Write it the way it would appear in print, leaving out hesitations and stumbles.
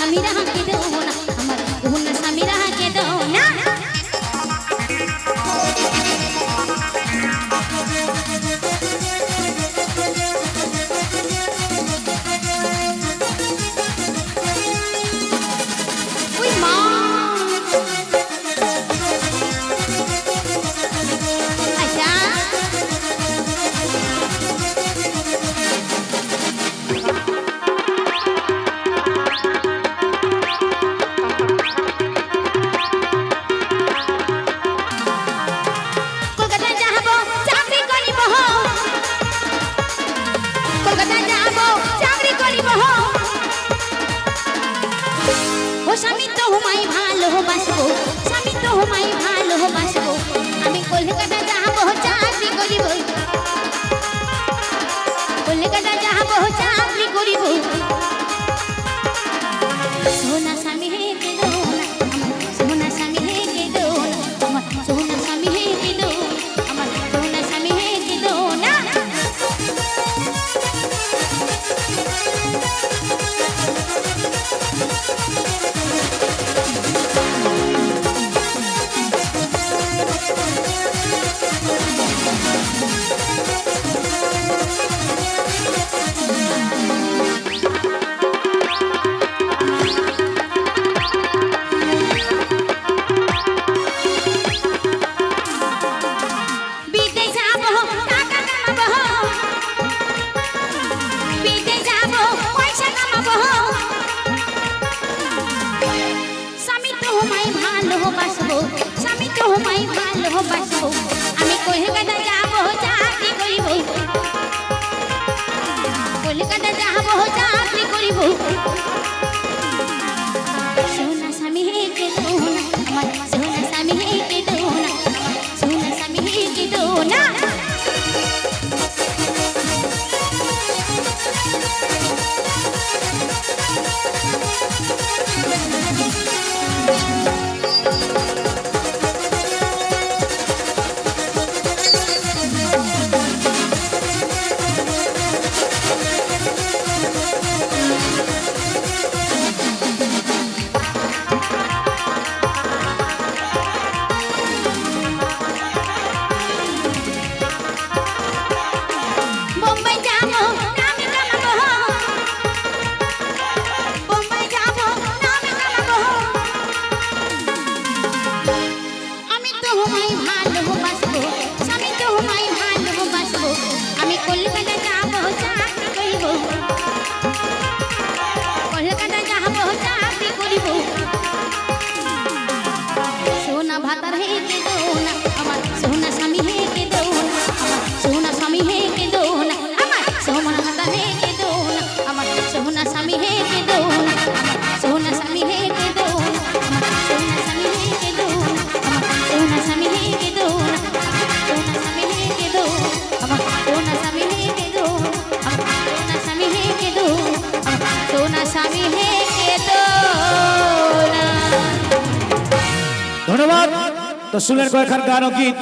স্বামীরা হাঁকে দেও না, আমার সোনা স্বামীরা হাঁকে দেও না। স্বামী তোমায় ভালোবাসবো, স্বামী তোমায় ভালোবাসবো, আমি কলকাতা যাবো চাকরি করিব, কলকাতা যাবো চাকরি করিব। সোনা স্বামী হেঁকে দেও না, আমার সোনা স্বামী হেঁকে দেও না, আমার সোনা স্বামী হেঁকে দেও, আমার সোনা স্বামী হেঁকে দেও না। স্বামী তোমায় ভালোবাসবো, আমি কলকাতা যাবো চাকরি করিব, কলকাতা যাবো চাকরি করিব। সোনা স্বামী হেঁকে দেও না, আমার সোনা স্বামী হেঁকে দেও না, সোনা স্বামী হেঁকে দেও না। আমি কলকাতা যাবো চাকরি করিব, কলকাতা যাবো চাকরি করিব। সোনা ভাতার হেঁকে দেও না, আমার সোনা স্বামী হেঁকে দেও না, আমার সোনা স্বামী হেঁকে দেও না, আমার সোনা ভাতার হেঁকে দেও না, আমার সোনা স্বামী হেঁকে দেও না, আমার সোনা স্বামী হেঁকে দেও না, আমার সোনা স্বামী হেঁকে দেও না, আমার সোনা স্বামী হেঁকে দেও না, সোনা স্বামী হেঁকে দেও, আমার সোনা স্বামী হেঁকে দেও, আমার সোনা স্বামী হেঁকে দেও, আমার সোনা স্বামী হেঁকে দেও না। ধন্যবাদ। তো শুনলেন কয়েকখান গান ও গীত।